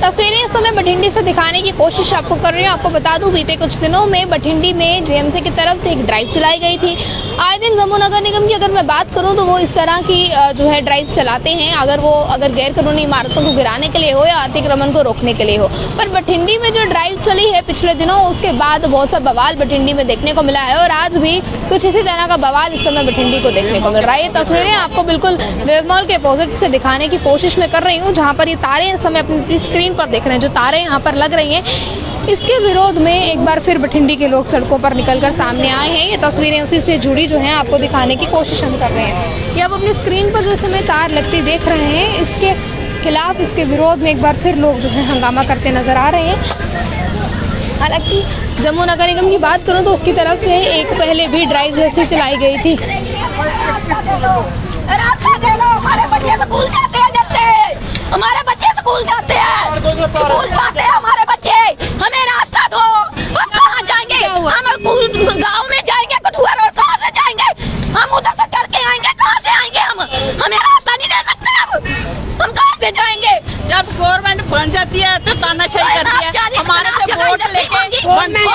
तस्वीरें इस समय बठिंडी से दिखाने की कोशिश आपको कर रही हूँ। आपको बता दूं बीते कुछ दिनों में बठिंडी में जेएमसी की तरफ से एक ड्राइव चलाई गई थी। आए दिन जम्मू नगर निगम की अगर मैं बात करूं तो वो इस तरह की जो है ड्राइव चलाते हैं, अगर गैर कानूनी इमारतों को गिराने के लिए हो या अतिक्रमण को रोकने के लिए हो। पर बठिंडी में जो ड्राइव चली है पिछले दिनों, उसके बाद बहुत सा बवाल बठिंडी में देखने को मिला है और आज भी कुछ इसी तरह का बवाल इस समय बठिंडी को देखने को मिल रहा है। ये तस्वीरें आपको बिल्कुल वेब मॉल के अपोजिट से दिखाने की कोशिश में कर रही हूँ, जहाँ पर ये तारे इस समय अपनी स्क्रीन पर देख रहे हैं। जो तारे यहाँ पर लग रही हैं, इसके विरोध में एक बार फिर बठिंडी के लोग सड़कों पर निकलकर सामने आए हैं। ये तस्वीरें उसी से जुड़ी जो हैं आपको दिखाने की कोशिश हम कर रहे हैं। ये आप अपनी स्क्रीन पर जो समय तार लगती देख रहे हैं, इसके खिलाफ, इसके विरोध में एक बार फिर लोग जो है हंगामा करते नजर आ रहे हैं। हालांकि जम्मू नगर निगम की बात करूं तो उसकी तरफ से एक पहले भी ड्राइव जैसी चलाई गई थी। रास्ता दे लो, हमारे बच्चे स्कूल जाते हैं, जैसे हमारे बच्चे स्कूल जाते हैं हमारे बच्चे, हमें रास्ता दो। हम कहाँ जाएंगे? हम गाँव में जाएंगे, कठुआ रोड कहाँ से जाएंगे? हम उधर से चल के आएंगे, कहाँ से आएंगे? हमें रास्ता नहीं दे सकते। अब हम कहाँ से जाएंगे? जब गवर्नमेंट बन जाती है तो तानाशाही करती है। हमारे से वोट लेके गवर्नमेंट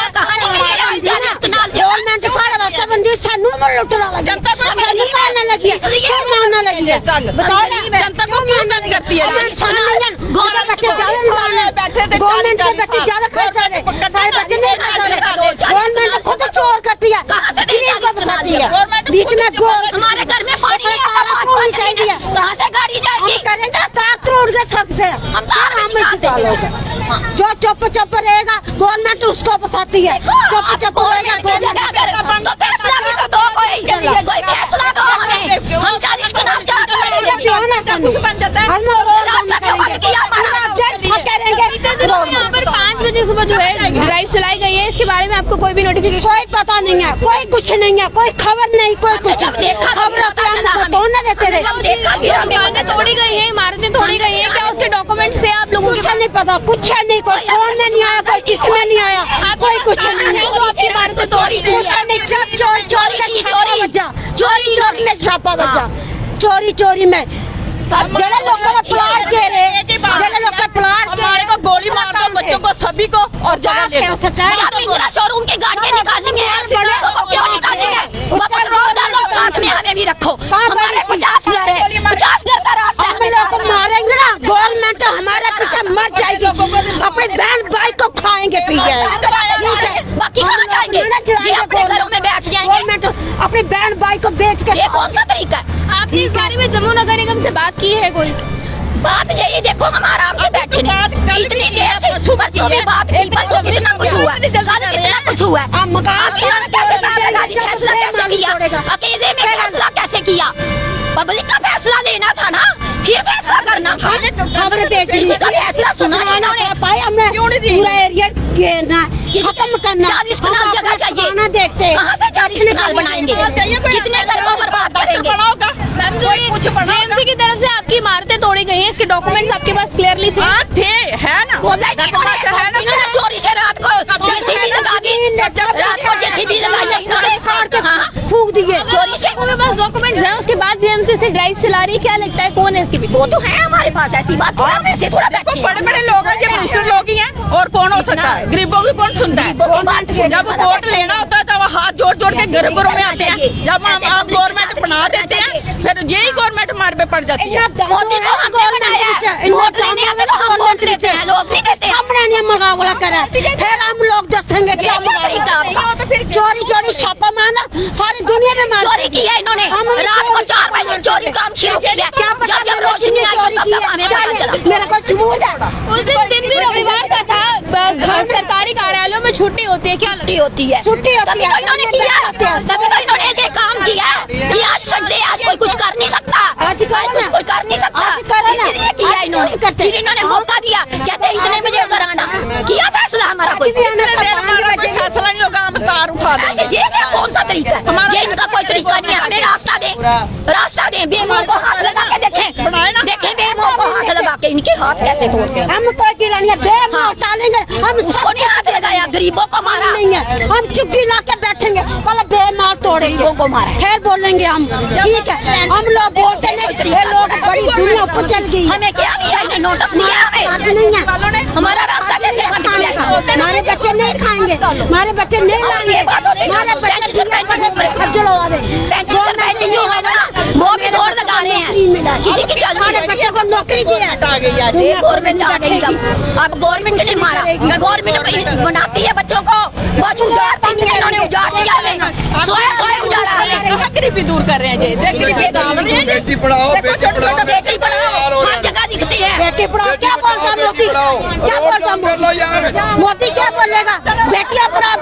सारा रास्ता बन गई, सानू में लुटना लगी, जनता को सानू मारने लगी है, क्या मारने लगी है? बताओ ना, जनता को क्यों तंग करती है? गवर्नमेंट के बच्चे ज्यादा खा रहे, सारे बच्चे नहीं खा रहे। गवर्नमेंट खुद चोर करती है, फंसाती है बीच में। हमारे घर में पानी चाहिए, कहाँ से गाड़ी जाएगी? करेंगे ताक तोड़ के सबसे हम जो चुप चुप रहेगा गवर्नमेंट उसको फंसाती है। चुप रहेगा गवर्नमेंट, तो फैसला भी तो दो, कोई फैसला दो हमें। हम 40 कनाल चाहते हैं, यहाँ पर 5 बजे सुबह जो है ड्राइव चलाई गई है, इसके बारे में आपको कोई भी नोटिफिकेशन? कोई पता नहीं है, कोई कुछ नहीं है, कोई खबर नहीं, कोई कुछ खबर कौन न देते रहे। इमारतें तोड़ी गई है, इमारतें तोड़ी गई है, क्या उसके डॉक्यूमेंट से आप लोगों को नहीं पता? कुछ नहीं, कोई फोन में नहीं आया, कोई किसमें नहीं आया, कोई कुछ नहीं। आपकी इमारतें तोड़ी गई चोरी में छापा बजा, चोरी में जरा लोग का प्लाट दे रहे, जरा लोग का प्लाट हमारे को गोली मार दो, बच्चों को सभी को, और जगह ले लो। शोरूम की गाड़ियाँ निकालेंगे, क्यों निकालेंगे? साथ में हमें भी रखो। हमारे 50 घर है, 50 घर का रास्ता है। हम लोग को मारेंगे ना, गवर्नमेंट हमारे पीछे मर जाएगी, अपने बहन भाई को खाएंगे पिएंगे, बाकी कहाँ जाएंगे? अपने घरों में बैठ जाएंगे। गवर्नमेंट अपने बहन भाई को बेच के, ये कौन सा तरीका है? आपने इस बारे में जम्मू नगर निगम से बात की है? कोई बात यही देखो, हम आराम से बैठे इतनी देर से, सुबह सुबह बात कितना कुछ हुआ, कितना कुछ हुआ। अकेले में फैसला कैसे किया? पब्लिक का फैसला लेना था ना, फिर फैसला करना था। खबर देखी का फैसला सुना पाए हमने, पूरा एरिया घेरना, खत्म करना, 40 कनाल जगह चाहिए। देखते कहाँ से 40 कनाल बनाएंगे? कितने घर को बर्बाद करेंगे? जेएमसी की तरफ से आपकी इमारतें तोड़ी गई हैं, इसके डॉक्यूमेंट्स आपके पास क्लियरली थे? है ना, चोरी से रात को जेसीबी लगा दी, रात को जेसीबी लगाई, फूंक दिए चोरी से। आपके पास डॉक्यूमेंट्स हैं, उसके बाद जेएमसी से ड्राइव चला रही, क्या लगता है कौन है इसके पीछे? वो तो है हमारे पास, ऐसी बात है, हम ऐसे थोड़ा बैठे। बड़े बड़े लोग हैं, ये मिनिस्टर लोग ही हैं, और कौन हो सकता है? गरीबों की कौन सुनता है? जब वोट लेना होता है तब हाथ जोड़ जोड़ के घरों में आते हैं। जब हम गवर्नमेंट बना देते हैं, फिर यही गवर्नमेंट हमारे पे पड़ जाती है। मोदी को हमने बनाया, वोट लेने हमें तो हम वोट देते हैं, लोग नहीं देते। हमने नहीं मुकाबला करा, फिर हम लोग दसेंगे क्या चोरी छापा मारना, सारी दुनिया में चोरी की है इन्होंने। रात को 4 बजे चोरी काम शुरू किया, जब रोशनी आई तब हमें पता चला। मेरा कोई सबूत है? उस दिन भी रविवार का था, सरकारी कार्यालयों में छुट्टी होती है, क्या छुट्टी होती है? तभी तो इन्होंने किया, तभी तो इन्होंने ये काम किया कि आज संडे, आज कोई कुछ कर नहीं सकता, आज कुछ कर नहीं सकता, इसलिए किया इन्होंने। फिर इन्होंने मौका दिया, कहते इतने बजे उधर आना, किया फैसला हमारा। कोई फैसला नहीं होगा, हम तार उठा देंगे। ये क्या कौन सा तरीका है? हमारा ये इनका कोई तरीका नहीं है। हमें रास्ता दे बेमोल को हाथ लगा के देखें बेमोल को हाथ लगा के इनके हाथ कैसे तोड़ते हैं। हम कोई गिला नहीं है, बेमोल डालेंगे हम, उसको नहीं हाथ लगाया, गरीबों को मारा नहीं है, हम चुप्पी ला के बैठेंगे, पहले बेमाल तोड़ेंगे, गरीबों को मारा। फिर बोलेंगे हम, ठीक है। हम लोग बोलते नहीं, ये लोग बड़ी दुनिया पर चल गई। हमें क्या किया? इन्हें नोटिस नहीं आया हमें। नहीं है, हमारा रास्ता कैसे बंद किया? हमारे बच्चे नहीं खाएंगे, हमारे बच्चे नहीं लाएंगे, हमारे बच्चे खज्जल हो गए। जो है ना वो भी दौड़ लगा रहे हैं, किसी की हमारे बच्चे को नौकरी दिया, गवर्नमेंट आ गई सब। अब गवर्नमेंट ने मारा, गवर्नमेंट बनाती है बच्चों को, बहुत उजाड़ती नहीं है, इन्होंने उजाड़ दिया हमें, सोए उजाड़ा हमें। कहाँ गरीबी दूर कर रहे हैं जी? देख गरीबी डाल रहे हैं। बेटी पढ़ाओ, बेटी पढ़ाओ, बेटी पढ़ाओ हर जगह दिखती है। बेटी पढ़ाओ क्या बोलता मोदी, क्या बोलता मोदी, क्या बोलेगा? बेटियां पढ़ाओ,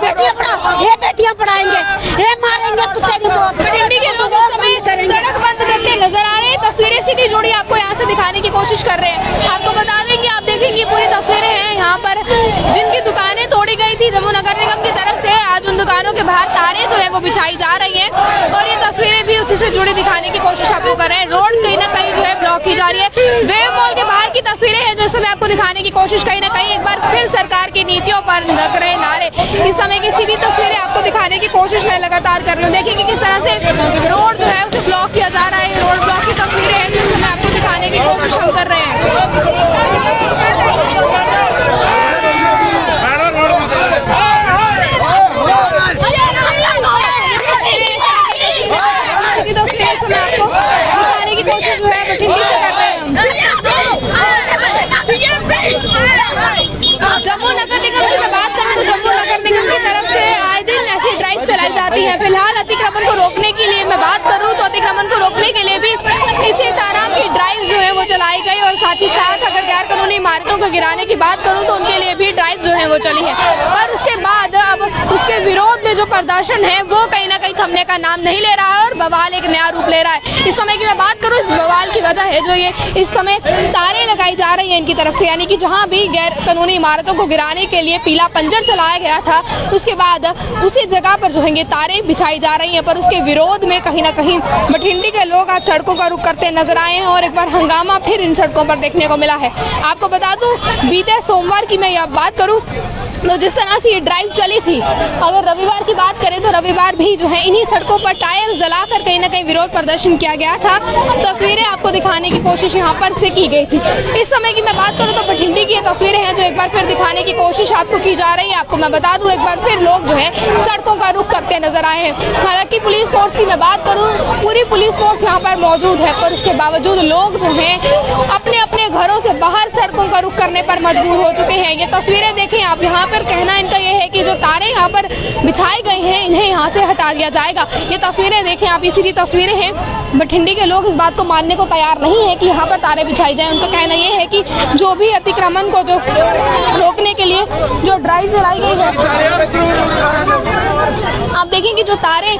ये बेटियां पढ़ाएंगे, ये मारेंगे कुत्ते की मौत। बठिंडी के लोग इस समय सड़क बंद करते नजर आ रहे हैं। तस्वीरें सीधी जोड़ी आपको यहाँ से दिखाने की कोशिश कर रहे हैं। आपको बता दें कि आप देखेंगे पूरी तस्वीरें हैं यहाँ पर, जिनकी दुकानें तोड़ी गई थी जम्मू नगर निगम की तरफ से, आज उन दुकानों के बाहर तारे जो है वो बिछाई जा रही है और ये तस्वीरें भी उसी से जुड़ी दिखाने की कोशिश आपको कर रहे हैं। रोड कहीं ना कहीं जो है ब्लॉक की जा रही है। वेव मॉल के बाहर की तस्वीरें हैं जो इस समय आपको दिखाने की कोशिश कहीं ना कहीं एक बार फिर सरकार की नीतियों पर लग रहे नारे। इस समय की सीधी तस्वीरें आपको दिखाने की कोशिश मैं लगातार कर रही हूँ। देखिए कि किस तरह से रोड जो है उसे ब्लॉक किया जा रहा है। रोड ब्लॉक की तस्वीरें हैं जो इस समय आपको दिखाने की कोशिश हम कर रहे हैं। सीधी तस्वीरें इस समय आपको दिखाने की कोशिश जो है बठिंडी से कर रहे हैं हम। जम्मू नगर निगम की मैं बात करूं तो जम्मू नगर निगम की तरफ से आए दिन ऐसी ड्राइव चलाई जाती है। फिलहाल अतिक्रमण को रोकने के लिए मैं बात करूं तो अतिक्रमण को रोकने के लिए भी इसी तरह की ड्राइव जो है वो चलाई गई और साथ ही साथ अगर गैर कानूनी इमारतों को गिराने की बात करूं तो उनके लिए भी ड्राइव जो है वो चली है। पर उसके बाद अब उसके विरोध में जो प्रदर्शन है वो कहीं ना कहीं थमने का नाम नहीं ले रहा है और बवाल एक नया रूप ले रहा है। इस समय की मैं बात करूं, इस बवाल की वजह है जो ये इस समय तारे लगाई जा रही है इनकी तरफ से, यानी कि जहां भी गैर कानूनी इमारतों को गिराने के लिए पीला पंजर चलाया गया था उसके बाद उसी जगह पर जो है तारे बिछाई जा रही हैं। पर उसके विरोध में कहीं ना कहीं बठिंडी के लोग आज सड़कों का रुख करते नजर आए हैं और एक बार हंगामा फिर इन सड़कों पर देखने को मिला है। आपको बता दूं बीते सोमवार की मैं यह बात करूं तो जिस तरह से ये ड्राइव चली थी, अगर रविवार की बात करें तो रविवार भी जो है इन्हीं सड़कों पर टायर जलाकर कहीं ना कहीं विरोध प्रदर्शन किया गया था। तस्वीरें आपको दिखाने की कोशिश यहाँ पर से की गई थी। इस समय की मैं बात करूँ तो बठिंडी की ये तस्वीरें हैं जो एक बार फिर दिखाने की कोशिश आपको की जा रही है। आपको मैं बता दूं एक बार फिर लोग जो है सड़कों का रुख करते नजर आए हैं। हालांकि पुलिस फोर्स की मैं बात करूँ, पूरी पुलिस फोर्स यहाँ पर मौजूद है, पर उसके बावजूद लोग जो है अपने अपने घरों से बाहर सड़कों का रुख करने पर मजबूर हो चुके हैं। ये तस्वीरें देखें आप, यहाँ पर कहना इनका ये है कि जो तारे यहाँ पर बिछाई गई हैं इन्हें यहाँ से हटा दिया जाएगा। ये तस्वीरें देखें आप, इसी तस्वीरें हैं। बठिंडी के लोग इस बात को मानने को तैयार नहीं है कि यहाँ पर तारे बिछाई जाए। उनका कहना ये है कि जो भी अतिक्रमण को जो रोकने के लिए जो ड्राइव चलाई गई है, आप देखें कि जो तारे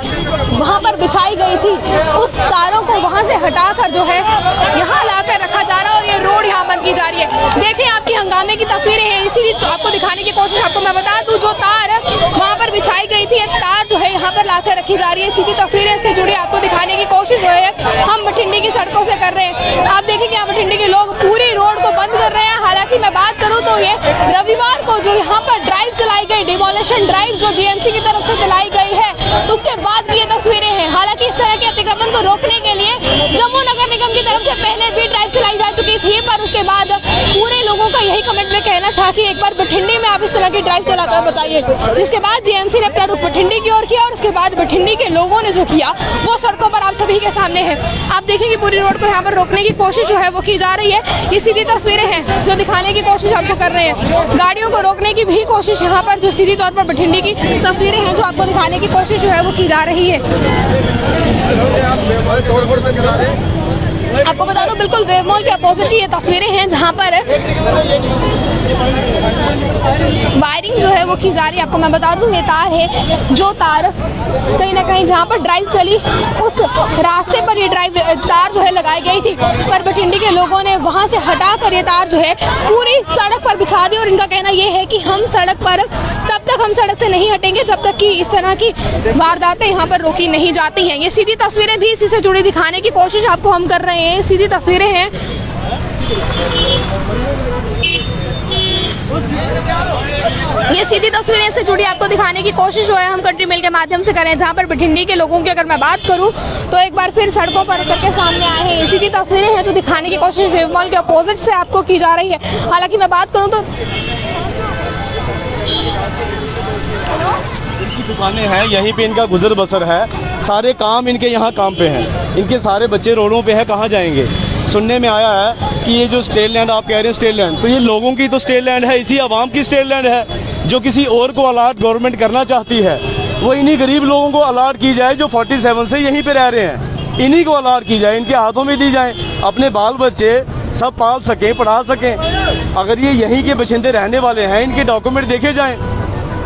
वहाँ पर बिछाई गई थी उस तारों को वहाँ से हटाकर जो है यहाँ लाकर रखा जा रहा है और ये रोड यहाँ बंद की जा रही है। देखें आपकी हंगामे की तस्वीरें हैं, इसीलिए तो आपको दिखाने की कोशिश आपको मैं बता दूं जो तार वहाँ पर बिछाई गई थी तार जो है यहाँ पर लाकर रखी जा रही है। सीधी तस्वीरें से जुड़ी आपको दिखाने की कोशिश जो है हम बठिंडी की सड़कों से कर रहे हैं। आप देखेंगे यहाँ बठिंडी के लोग पूरी रोड को बंद कर रहे हैं। हालांकि मैं बात करूँ तो ये रविवार को जो यहाँ पर ड्राइव चलाई गई, डिमोलिशन ड्राइव जो जीएमसी की तरफ से चलाई गई है, उसके बाद की ये तस्वीरें हैं। हालांकि इस तरह के अतिक्रमण को रोकने के लिए जम्मू नगर निगम की तरफ से पहले भी ड्राइव चलाई जा चुकी थी, पर उसके बाद पूरे लोगों का यही कमेंट में कहना था कि एक बार बठिंडी में आप इस तरह की ड्राइव चलाकर बताइए। जिसके बाद जीएमसी ने अपना रुख बठिंडी की ओर किया और उसके बाद बठिंडी के लोगों ने जो किया वो सड़कों पर आप सभी के सामने है। आप देखेंगे पूरी रोड को यहाँ पर रोकने की कोशिश जो है वो की जा रही है। ये सीधी तस्वीरें हैं जो दिखाने की कोशिश आपको कर रहे हैं। गाड़ियों को रोकने की भी कोशिश यहाँ पर जो सीधी तौर पर बठिंडी की तस्वीरें हैं जो आपको दिखाने की कोशिश जो है वो की जा रही है। आपको बता दो बिल्कुल वेव मॉल के अपोजिट ये तस्वीरें हैं जहाँ पर वायरिंग जो है वो की जा रही है। आपको मैं बता दूं ये तार है, जो तार कहीं ना कहीं जहाँ पर ड्राइव चली उस रास्ते पर ये ड्राइव तार जो है लगाई गई थी, पर बठिंडी के लोगों ने वहां से हटा कर ये तार जो है पूरी सड़क पर बिछा दी और इनका कहना ये है कि हम सड़क पर तब तक हम सड़क से नहीं हटेंगे जब तक कि इस तरह की वारदातें यहाँ पर रोकी नहीं जाती हैं। ये सीधी तस्वीरें भी इसी से जुड़ी दिखाने की कोशिश आपको हम कर रहे हैं। सीधी तस्वीरें हैं, ये सीधी तस्वीरें से जुड़ी आपको दिखाने की कोशिश जो है हम कंट्री मेल के माध्यम से करें। जहां पर बठिंडी के लोगों की अगर मैं बात करूं तो एक बार फिर सड़कों पर उतर के सामने आए हैं। ये सीधी तस्वीरें हैं जो दिखाने की कोशिश वेव मॉल के अपोजिट से आपको की जा रही है। हालांकि मैं बात करूं तो दुकानें हैं, यहीं पे इनका गुजर बसर है, सारे काम इनके यहाँ काम पे हैं, इनके सारे बच्चे रोडों पे हैं, कहाँ जाएंगे। सुनने में आया है कि ये जो स्टेट लैंड आप कह रहे हैं स्टेट लैंड, तो ये लोगों की तो स्टेट लैंड है, इसी आवाम की स्टेट लैंड है जो किसी और को अलाट गवर्नमेंट करना चाहती है। वो इन्हीं गरीब लोगों को अलाट की जाए जो 47 से यहीं पे रह रहे हैं, इन्हीं को अलाट की जाए, इनके हाथों में दी जाए, अपने बाल बच्चे सब पाल सकें, पढ़ा सकें। अगर ये यहीं के बशिंदे रहने वाले हैं, इनके डॉक्यूमेंट देखे जाएं,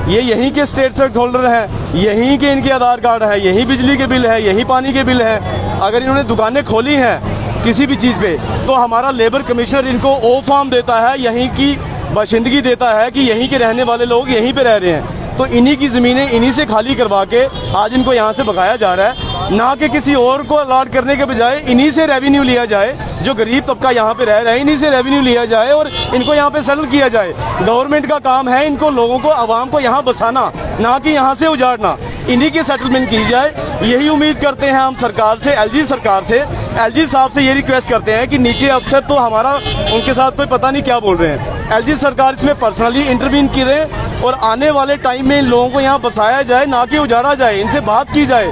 ये यहीं के स्टेट सेक्ट होल्डर हैं, यहीं के इनके आधार कार्ड है, यहीं बिजली के बिल है, यहीं पानी के बिल है। अगर इन्होंने दुकानें खोली हैं किसी भी चीज पे तो हमारा लेबर कमिश्नर इनको ओ फॉर्म देता है, यहीं की बाशिंदगी देता है कि यहीं के रहने वाले लोग यहीं पे रह रहे हैं। तो इन्हीं की जमीनें इन्हीं से खाली करवा के आज इनको यहाँ से भगाया जा रहा है, ना कि किसी और को अलाट करने के बजाय इन्हीं से रेवेन्यू लिया जाए। जो गरीब तबका यहाँ पे रह रहा है इन्हीं से रेवेन्यू लिया जाए और इनको यहाँ पे सेटल किया जाए। गवर्नमेंट का काम है इनको लोगों को आवाम को यहाँ बसाना, ना कि यहाँ से उजाड़ना। इन्हीं की सेटलमेंट की जाए, यही उम्मीद करते हैं हम सरकार से, एलजी सरकार से। एलजी साहब से ये रिक्वेस्ट करते हैं कि नीचे अफसर तो हमारा उनके साथ कोई पता नहीं क्या बोल रहे हैं, एलजी सरकार इसमें पर्सनली इंटरवीन करे और आने वाले टाइम में इन लोगों को यहाँ बसाया जाए, ना कि उजाड़ा जाए। इनसे बात की जाए।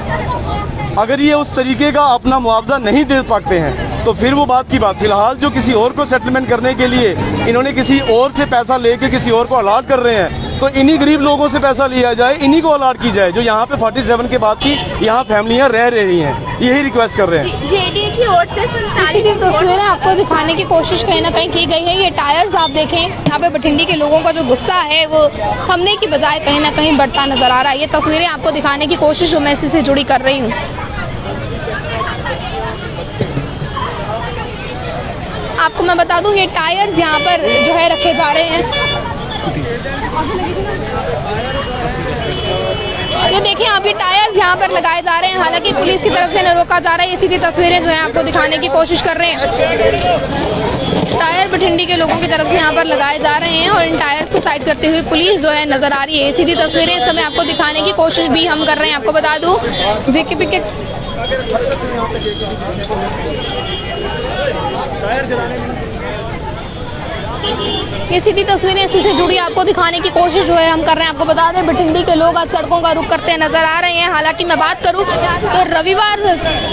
अगर ये उस तरीके का अपना मुआवजा नहीं दे पाते हैं तो फिर वो बात की बात। फिलहाल जो किसी और को सेटलमेंट करने के लिए इन्होंने किसी और से पैसा लेके किसी और को अलाट कर रहे हैं, तो इन्हीं गरीब लोगों से पैसा लिया जाए, इन्हीं को अलाट की जाए जो यहाँ पे 47 के बाद की यहाँ फैमिलियाँ रह रही हैं। यही रिक्वेस्ट कर रहे हैं। जेडीए की ओर से सीधी तस्वीरें आपको दिखाने की कोशिश कहीं ना कहीं की गई है। ये टायर्स आप देखें, यहाँ पे बठिंडी के लोगों का जो गुस्सा है वो थमने की बजाय कहीं ना कहीं बढ़ता नजर आ रहा है। ये तस्वीरें आपको दिखाने की कोशिश जो मैं इसी से जुड़ी कर रही हूँ। आपको मैं बता दूं ये टायर्स यहाँ पर जो है रखे जा रहे हैं। ये देखिए आप, ये टायर्स यहाँ पर लगाए जा रहे हैं, हालांकि पुलिस की तरफ से इन्हें रोका जा रहा है। ये सीधी तस्वीरें जो है आपको दिखाने की कोशिश कर रहे हैं। टायर बठिंडी के लोगों की तरफ से यहाँ पर लगाए जा रहे हैं और इन टायर्स को साइड करते हुए पुलिस जो है नजर आ रही है। सीधी तस्वीरें इस समय आपको दिखाने की कोशिश भी हम कर रहे हैं। आपको बता दूं जेकेपी के ये सीधी तस्वीरें इसी से जुड़ी आपको दिखाने की कोशिश जो है हम कर रहे हैं। आपको बता दें बठिंडी के लोग आज सड़कों का रुख करते नजर आ रहे हैं। हालांकि मैं बात करूं तो रविवार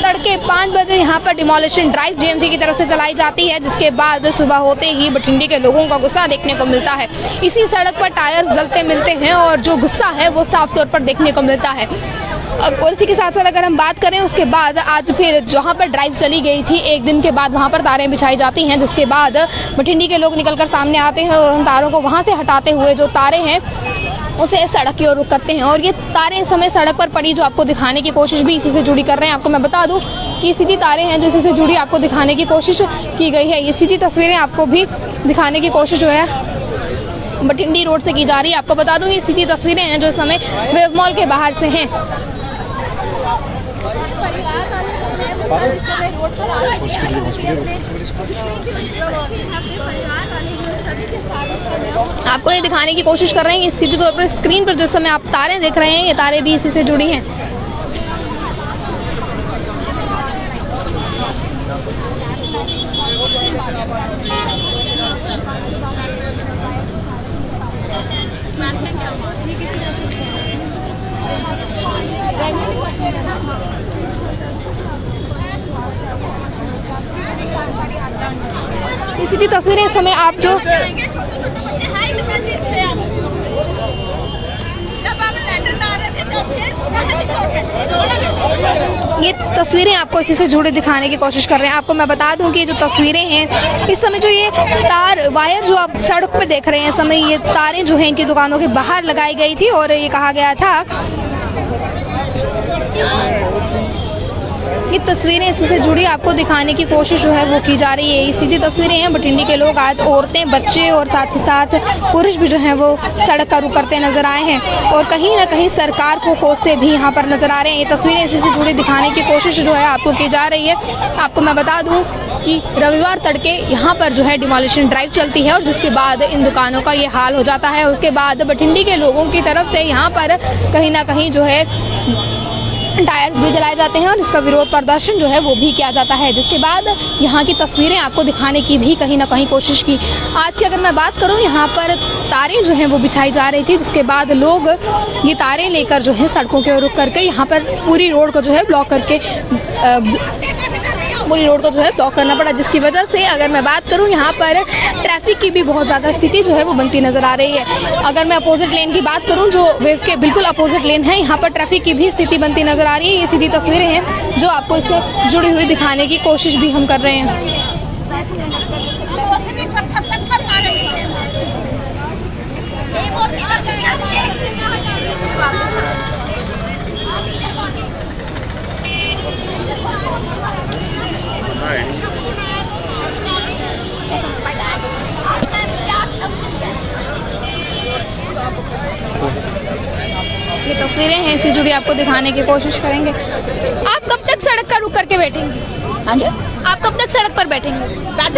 तड़के 5 बजे यहाँ पर डिमोलिशन ड्राइव जेएमसी की तरफ से चलाई जाती है, जिसके बाद सुबह होते ही बठिंडी के लोगों का गुस्सा देखने को मिलता है। इसी सड़क पर टायर जलते मिलते हैं और जो गुस्सा है वो साफ तौर पर देखने को मिलता है। और इसी के साथ साथ अगर हम बात करें उसके बाद आज फिर जहां पर ड्राइव चली गई थी, एक दिन के बाद वहां पर तारें बिछाई जाती हैं, जिसके बाद बठिंडी के लोग निकलकर सामने आते हैं और उन तारों को वहां से हटाते हुए जो तारें हैं उसे सड़क की ओर रुख करते हैं। और ये तारें इस समय सड़क पर पड़ी जो आपको दिखाने की कोशिश भी इसी से जुड़ी कर रहे हैं। आपको मैं बता दूं कि सीधी तारें हैं जो इसी से जुड़ी आपको दिखाने की कोशिश की गई है। ये सीधी तस्वीरें आपको भी दिखाने की कोशिश जो है बठिंडी रोड से की जा रही है। आपको बता दूं ये सीधी तस्वीरें हैं जो इस समय वेव मॉल के बाहर से हैं। आपको ये दिखाने की कोशिश कर रहे हैं कि सीधे तौर पर स्क्रीन पर जिस समय आप तारें देख रहे हैं ये तारें भी इसी से जुड़ी हैं। सीधी तस्वीरें इस समय आप जो ये तस्वीरें आपको इसी से जुड़े दिखाने की कोशिश कर रहे हैं। आपको मैं बता दूं कि ये जो तस्वीरें हैं इस समय जो ये तार वायर जो आप सड़क पे देख रहे हैं इस समय ये तारें जो हैं इनकी दुकानों के बाहर लगाई गई थी और ये कहा गया था ये तस्वीरें इसी से जुड़ी आपको दिखाने की कोशिश जो है वो की जा रही है। ये सीधी तस्वीरें हैं बठिंडी के लोग, आज औरतें, बच्चे और साथ ही साथ पुरुष भी जो हैं वो सड़क का रुख करते नजर आए हैं और कहीं ना कहीं सरकार को कोसते भी यहाँ पर नजर आ रहे हैं। ये तस्वीरें इसी से जुड़ी दिखाने की कोशिश जो है आपको की जा रही है। आपको मैं बता दूं कि रविवार तड़के यहाँ पर जो है डिमोलिशन ड्राइव चलती है और जिसके बाद इन दुकानों का ये हाल हो जाता है। उसके बाद बठिंडी के लोगों की तरफ से यहाँ पर कहीं ना कहीं जो है टायर्स भी जलाए जाते हैं और इसका विरोध प्रदर्शन जो है वो भी किया जाता है। जिसके बाद यहाँ की तस्वीरें आपको दिखाने की भी कहीं ना कहीं कोशिश की। आज की अगर मैं बात करूँ, यहाँ पर तारें जो हैं वो बिछाई जा रही थी, जिसके बाद लोग ये तारें लेकर जो है सड़कों के रुख करके यहाँ पर पूरी रोड को जो है ब्लॉक करके पूरी रोड को जो है ब्लॉक करना पड़ा, जिसकी वजह से अगर मैं बात करूं यहाँ पर ट्रैफिक की भी बहुत ज़्यादा स्थिति जो है वो बनती नजर आ रही है। अगर मैं अपोजिट लेन की बात करूं, जो वेव के बिल्कुल अपोजिट लेन है, यहाँ पर ट्रैफिक की भी स्थिति बनती नजर आ रही है। ये सीधी तस्वीरें हैं जो आपको इससे जुड़ी हुई दिखाने की कोशिश भी हम कर रहे हैं। ये तस्वीरें हैं, इससे जुड़ी आपको दिखाने की कोशिश करेंगे। आप कब तक सड़क का रुख करके बैठेंगे? हाँ जी, आप कब तक सड़क पर बैठेंगे?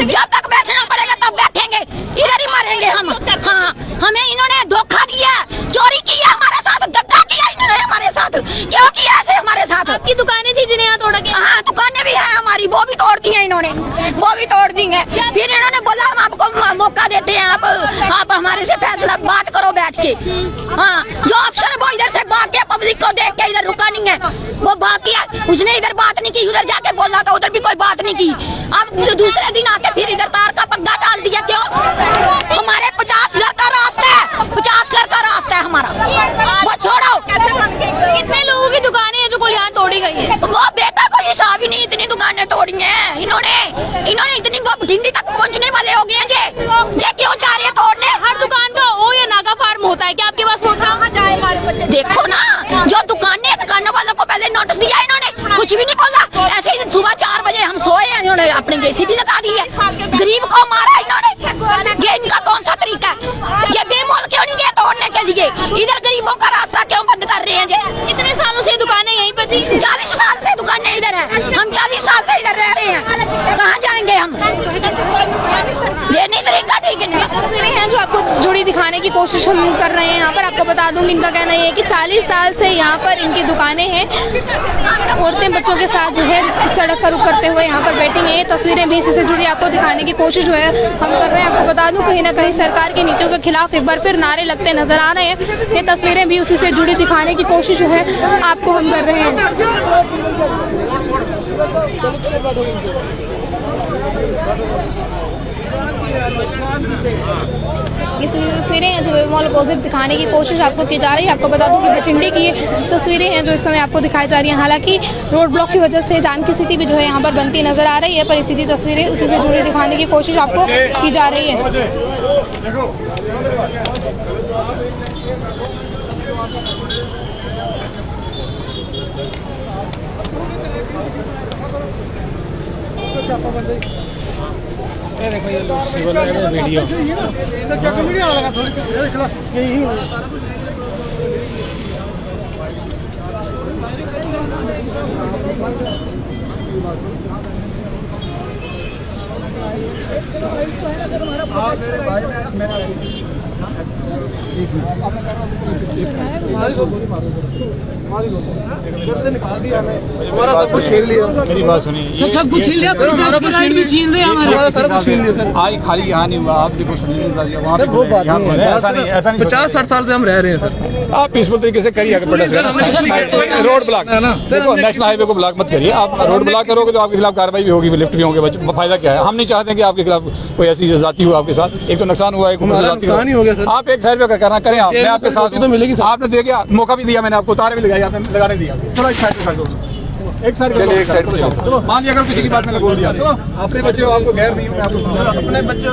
जब तक बैठना पड़ेगा तब बैठेंगे, इधर ही मरेंगे हम। हाँ, हमें इन्होंने धोखा दिया, चोरी किया हमारे साथ, धक्का किया इन्होंने हमारे साथ। क्यों किया ऐसे हमारे साथ? आपकी दुकानें थी जिन्हें यहाँ तोड़ा गया? हाँ, दुकानें भी है हमारी, वो भी तोड़ दी है इन्होंने, वो भी तोड़ दी है। फिर इन्होंने बोला हम आपको मौका देते हैं, आप हमारे से फैसला बात करो बैठ के। हाँ, जो अफसर वो इधर से भाग गया, पब्लिक को देख के इधर रुका नहीं है, वो भाग गया। उसने इधर बात नहीं की, उधर जाके बोला था, उधर भी कोई बात नहीं की। अब दूसरे दिन आके फिर इधर तार का पग्गा डाल दिया। क्यों? हमारे 50 घर का रास्ता है, 50 घर का रास्ता है हमारा, वो छोड़ो। कितने लोगों की दुकानें हैं जो को यहाँ तोड़ी गई है? वो बेटा कोई हिसाब ही नहीं, इतनी दुकानें तोड़ी हैं इन्होंने इतनी, वो बठिंडी तक पहुँचने वाले हो गए जे क्यों जा रहे हैं तोड़ने? हर दुकान का ओ या नागा फार्म होता है क्या आपके पास? वो था? देखो ना, जो दुकानों वालों को पहले नोटिस दिया इन्होंने, कुछ भी नहीं बोला। ऐसे ही सुबह 4 बजे हम सोए हैं, इन्होंने अपने जेसीबी लगा दी है, गरीब को मारा इन्होंने। ये इनका कौन सा तरीका है? ये बेमोल क्यों नहीं गए तोड़ने के लिए? इधर गरीबों का रास्ता क्यों बंद कर रहे हैं? जी, इतने सालों से दुकानें यहीं पर थी? 40 साल से दुकानें इधर है, हम 40 साल से इधर रह रहे हैं, कहाँ जाएंगे हम? ये नहीं तरीका ठीक है। तस्वीरें हैं जो आपको जुड़ी दिखाने की कोशिश हम कर रहे हैं। यहाँ पर आपको बता दूं, इनका कहना ये है कि 40 साल से यहाँ पर इनकी दुकानें हैं, औरतें बच्चों के साथ जो है सड़क का रुख करते हुए यहाँ पर बैठी हैं। ये तस्वीरें भी इसी से जुड़ी आपको दिखाने की कोशिश जो है हम कर रहे हैं। आपको बता दूं, कहीं ना कहीं सरकार की नीतियों के खिलाफ एक बार फिर नारे लगते नजर आ रहे हैं। ये तस्वीरें भी उसी से जुड़ी दिखाने की कोशिश जो है आपको हम कर रहे हैं। ये तस्वीरें हैं जो मॉल अपोजिट दिखाने की कोशिश आपको की जा रही है। आपको बता दूं कि बठिंडी की तस्वीरें हैं जो इस समय आपको दिखाई जा रही हैं। हालांकि रोड ब्लॉक की वजह से जाम की स्थिति भी जो है यहाँ पर बनती नजर आ रही है, पर सीधी तस्वीरें उसी से जुड़ी दिखाने की कोशिश आपको की जा रही है। देखो ये लोग सिविल वीडियो मेरी बात सुनिए, सर सब कुछ छीन लिया, भी छीन रहे हमारे, सर कुछ छीन लिया सर। आज खाली यहाँ नहीं हुआ, आप देखो वहाँ वो बात नहीं है, ऐसा नहीं 50-60 साल से हम रह रहे हैं सर। आप पीसफुल तरीके से करिए, रोड ब्लॉक है ना, देखो नेशनल हाईवे को ब्लॉक मत करिए। आप रोड ब्लॉक करोगे तो आपके खिलाफ कार्रवाई भी होगी, लिफ्ट भी होंगे, फायदा क्या है? हम नहीं चाहते कि आपके खिलाफ कोई ऐसी जाती हो आपके साथ। एक तो नुकसान हुआ, एक नुकसान ही हो गया सर। आप एक साइड पे करना करें, आप मैं आपके साथ तो मिलेगी। आपने दे दिया, मौका भी दिया मैंने आपको, तारे भी लगाई, आपने लगाने दिया। थोड़ा एक साइड पे कर दो, एक साइड पे मान लिया, अगर किसी की बात में बोल दिया, अपने बच्चे हो, आपको गैर नहीं हो, आपको अपने बच्चे हो,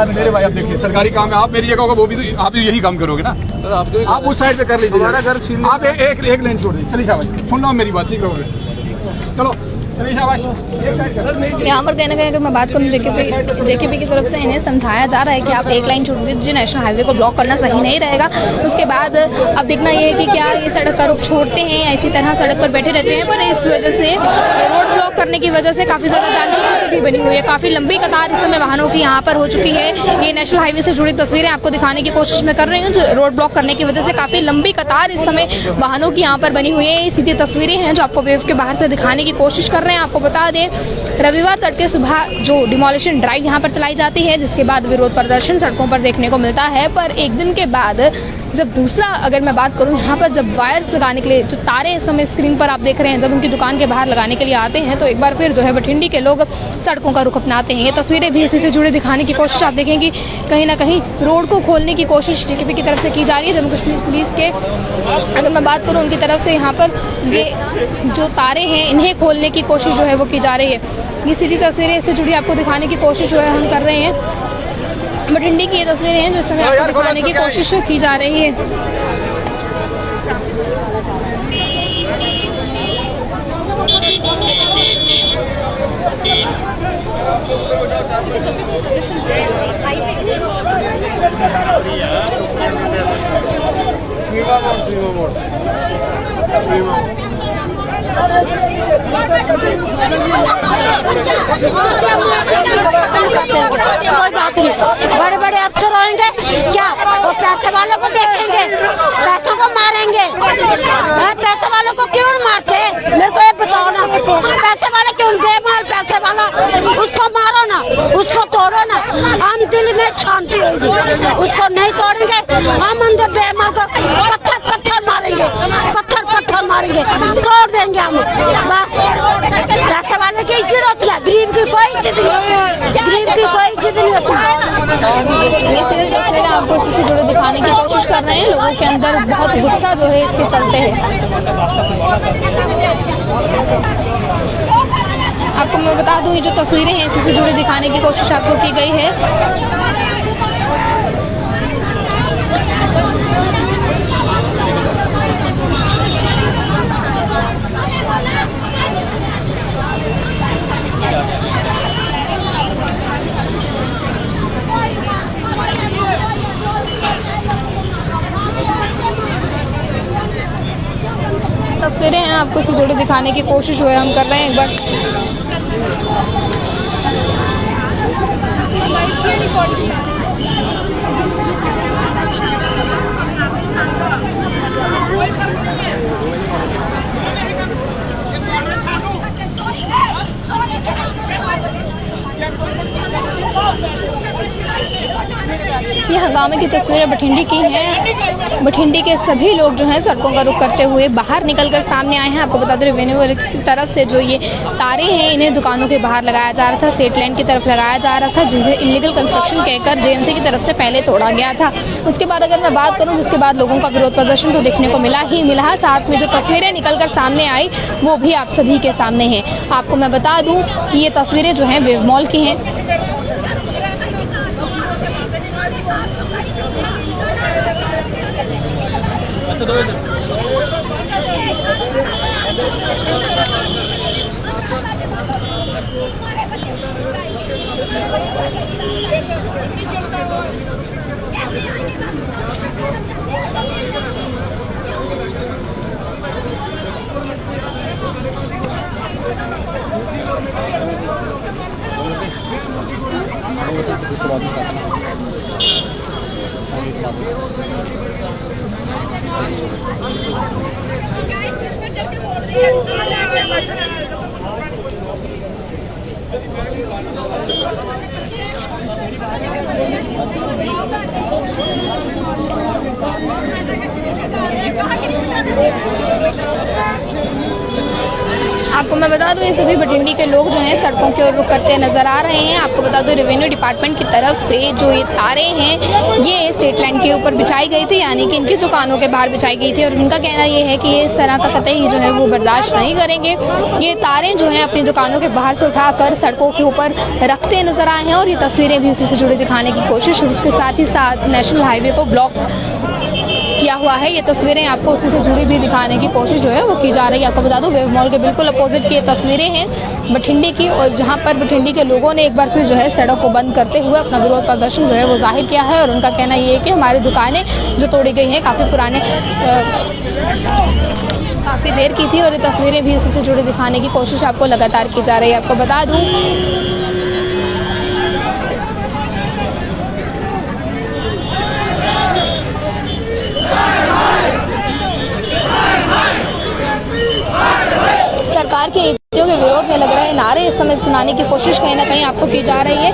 मेरे भाई आप देखिए सरकारी काम है, आप मेरी जगह होगा वो भी आप भी यही काम करोगे ना। आप उस साइड पे कर लीजिए, आप एक लेन छोड़ दीजिए। चलिए भाई सुन लो मेरी बात, ठीक करोगे? चलो यहाँ पर कहीं ना कहीं अगर मैं बात करूँ जेकेपी की तरफ से इन्हें समझाया जा रहा है कि आप एक लाइन छोड़ दीजिए, नेशनल हाईवे को ब्लॉक करना सही नहीं रहेगा। उसके बाद अब देखना ये है कि क्या ये सड़क का रुख छोड़ते हैं या इसी तरह सड़क पर बैठे रहते हैं। पर इस वजह से रोड ब्लॉक करने की वजह से काफी ज्यादा जाम की स्थिति भी बनी हुई है। काफी लंबी कतार इस समय वाहनों की यहाँ पर हो चुकी है। ये नेशनल हाईवे से जुड़ी तस्वीरें आपको दिखाने की कोशिश में कर रही हूँ। रोड ब्लॉक करने की वजह से काफी लंबी कतार इस समय वाहनों की यहाँ पर बनी हुई है। सीधी तस्वीरें हैं जो आपको वेव के बाहर से दिखाने की कोशिश कर रहे हैं। आपको बता दें, रविवार तड़के सुबह जो डिमोलिशन ड्राइव यहाँ पर चलाई जाती है, जिसके बाद विरोध प्रदर्शन सड़कों पर देखने को मिलता है। पर एक दिन के बाद जब दूसरा अगर मैं बात करूं, यहाँ पर जब वायर्स लगाने के लिए जो तारे इस समय स्क्रीन पर आप देख रहे हैं, जब उनकी दुकान के बाहर लगाने के लिए आते हैं तो एक बार फिर जो है बठिंडी के लोग सड़कों का रुख अपनाते हैं। ये तस्वीरें भी इसी से जुड़े दिखाने की कोशिश आप देखेंगे। कहीं ना कहीं रोड को खोलने की कोशिश जेकेपी की तरफ से की जा रही है। जम्मू कश्मीर पुलिस के अगर मैं बात करूँ उनकी तरफ से यहाँ पर ये जो तारे हैं इन्हें खोलने की कोशिश जो है वो की जा रही है। ये सीधी तस्वीरें इससे जुड़ी आपको दिखाने की कोशिश जो है हम कर रहे हैं। बठिंडी की ये तस्वीरें हैं जो इस समय आपको दिखाने की कोशिश की जा रही है। कोई बात नहीं, बड़े बड़े अफसर होंगे क्या वो पैसे वालों को देखेंगे, पैसों को मारेंगे। पैसे वालों को क्यों मारते, मेरे को ये बताओ ना। पैसे वाले क्यों, बेमाल पैसे वाला उसको मारो ना, उसको तोड़ो ना, हम दिल में शांति होगी। उसको नहीं तोड़ेंगे हम अंदर बेमाल को पत्थर पत्थर मारेंगे, पत्थर पत्थर मारेंगे, तोड़ देंगे हम। बस पैसे वाले की इज्जत होती है, गरीब की कोई इज्जत नहीं, गरीब की कोई इज्जत नहीं होती। ये सीधे तस्वीरें आपको इससे जुड़े दिखाने की कोशिश कर रहे हैं। लोगों के अंदर बहुत गुस्सा जो है इसके चलते है। आपको मैं बता दूं, ये जो तस्वीरें हैं इसी से जुड़े दिखाने की कोशिश आपको की गई है। तस्वीरें हैं आपको इससे जुड़े दिखाने की कोशिश जो है हम कर रहे हैं। एक बार ये हंगामे की तस्वीरें बठिंडी की हैं। बठिंडी के सभी लोग जो हैं सड़कों का रुख करते हुए बाहर निकलकर सामने आए हैं। आपको बता दें, रेवेन्यू की तरफ से जो ये तारे हैं इन्हें दुकानों के बाहर लगाया जा रहा था, स्टेट लाइन की तरफ लगाया जा रहा था, जिसे इलीगल कंस्ट्रक्शन कहकर जेएमसी की तरफ से पहले तोड़ा गया था। उसके बाद अगर मैं बात करूँ, जिसके बाद लोगों का विरोध प्रदर्शन तो देखने को मिला ही मिला। साथ में जो तस्वीरें निकलकर सामने आई वो भी आप सभी के सामने है। आपको मैं बता दूं कि ये तस्वीरें जो है वेव मॉल की हैं। आपको मैं बता दूं, ये सभी बठिंडी के लोग जो हैं सड़कों की ओर रुख करते नजर आ रहे हैं। आपको बता दूं, रेवेन्यू डिपार्टमेंट की तरफ से जो ये तारे हैं ये स्टेट लाइन के ऊपर बिछाई गई थी, यानी कि इनकी दुकानों के बाहर बिछाई गई थी। और उनका कहना ये है कि ये इस तरह का कतई जो है वो बर्दाश्त नहीं करेंगे। ये तारे जो हैं अपनी दुकानों के बाहर से उठाकर सड़कों के ऊपर रखते नजर आए हैं। और ये तस्वीरें भी उसी से जुड़ी दिखाने की कोशिश, उसके साथ ही साथ नेशनल हाईवे को ब्लॉक किया हुआ है। ये तस्वीरें आपको उसी से जुड़ी भी दिखाने की कोशिश जो है वो की जा रही है। आपको बता दूं वेव मॉल के बिल्कुल अपोजिट की ये तस्वीरें हैं बठिंडी की, और जहां पर बठिंडी के लोगों ने एक बार फिर जो है सड़क को बंद करते हुए अपना विरोध प्रदर्शन जो है वो जाहिर किया है। और उनका कहना ये है कि हमारी दुकानें जो तोड़ी गई हैं काफ़ी पुराने काफ़ी देर की थी, और ये तस्वीरें भी उसी से जुड़ी दिखाने की कोशिश आपको लगातार की जा रही है। आपको बता दूं सरकार की नीतियों के विरोध में लग रहे नारे इस समय सुनाने की कोशिश कहीं ना कहीं आपको की जा रही है।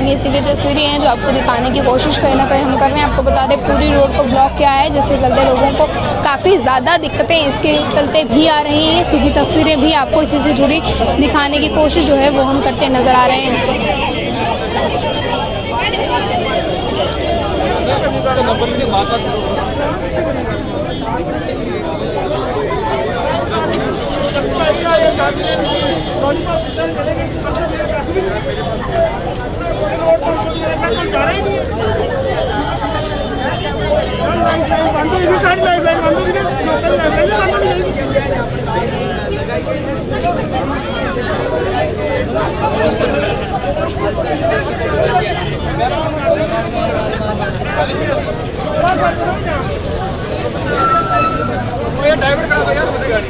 ये सीधी तस्वीरें हैं जो आपको दिखाने की कोशिश कहीं ना कहीं हम कर रहे हैं। आपको बता दें पूरी रोड को ब्लॉक किया है, जिसके चलते लोगों को काफ़ी ज़्यादा दिक्कतें इसके चलते भी आ रही हैं। सीधी तस्वीरें भी आपको इसी से जुड़ी दिखाने की कोशिश जो है वो हम करते नज़र आ रहे हैं। डाइवर्ट करा दो यार मेरी गाड़ी।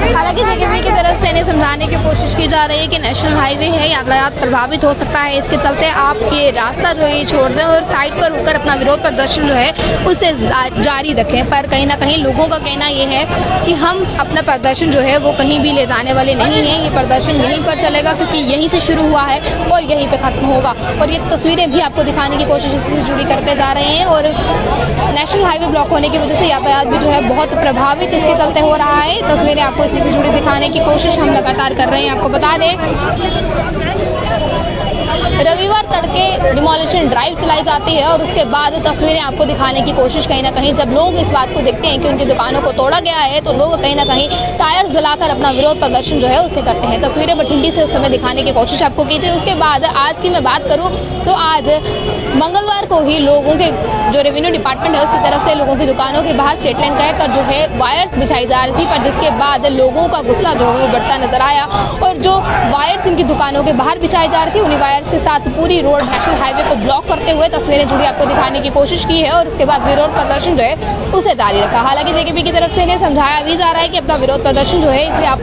हालांकि जेकेपी की तरफ से इन्हें समझाने की कोशिश की जा रही है कि नेशनल हाईवे है, यातायात प्रभावित हो सकता है, इसके चलते आप ये रास्ता जो है छोड़ दें और साइड पर होकर अपना विरोध प्रदर्शन जो है उसे जारी रखें। पर कहीं ना कहीं लोगों का कहना ये है कि हम अपना प्रदर्शन जो है वो कहीं भी ले जाने वाले नहीं हैं। ये प्रदर्शन यहीं पर चलेगा क्योंकि यहीं से शुरू हुआ है और यहीं पर खत्म होगा। और ये तस्वीरें भी आपको दिखाने की कोशिश इससे जुड़ी करते जा रहे हैं। और नेशनल हाईवे ब्लॉक होने की वजह से यातायात भी जो है बहुत प्रभावित इसके चलते हो रहा है। तस्वीरें आपको इसी से जुड़ी दिखाने की कोशिश हम लगातार कर रहे हैं। आपको बता दें रविवार तड़के डिमोलिशन ड्राइव चलाई जाती है और उसके बाद तस्वीरें आपको दिखाने की कोशिश कहीं ना कहीं जब लोग इस बात को देखते हैं कि उनकी दुकानों को तोड़ा गया है तो लोग कहीं ना कहीं टायर जलाकर अपना विरोध प्रदर्शन जो है उसे करते हैं। तस्वीरें बठिंडी से उस समय दिखाने की कोशिश आपको की थी। उसके बाद आज की मैं बात करूं तो आज मंगलवार को ही लोगों के जो रेवेन्यू डिपार्टमेंट है उसकी तरफ से लोगों की दुकानों के बाहर स्ट्रीट लाइन कहकर जो है वायर्स बिछाई जा रही थी, पर जिसके बाद लोगों का गुस्सा जो है वो बढ़ता नजर आया और जो वायर्स इनकी दुकानों के बाहर बिछाई जा रही थी उन्हीं वायर्स के साथ पूरी रोड नेशनल हाईवे को ब्लॉक करते हुए तस्वीरें जुड़ी आपको दिखाने की कोशिश की है। और उसके बाद विरोध प्रदर्शन जो है उसे जारी रखा। हालांकि जेकेपी की तरफ से इन्हें समझाया भी जा रहा है कि अपना विरोध प्रदर्शन जो है इसे आप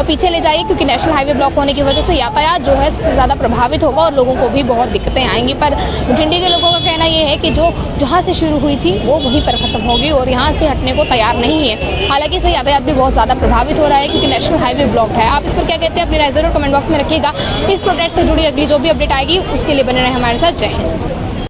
पीछे ले जाइए क्योंकि नेशनल हाईवे ब्लॉक होने की वजह से यातायात जो है सबसे ज्यादा प्रभावित होगा और लोगों को भी बहुत दिक्कतें आएंगी। पर बठिंडी के लोगों का कहना यह है कि जो जहाँ से शुरू हुई थी वो वहीं पर खत्म होगी और यहाँ से हटने को तैयार नहीं है। हालांकि इससे यातायात भी बहुत ज्यादा प्रभावित हो रहा है क्योंकि नेशनल हाईवे ब्लॉक है। आप इस पर क्या कहते हैं अपनी राय जरूर कमेंट बॉक्स में रखिएगा। इस प्रोटेस्ट से जुड़ी अगली जो भी अपडेट आएगी उसके लिए बने रहे हमारे साथ। जय हिंद।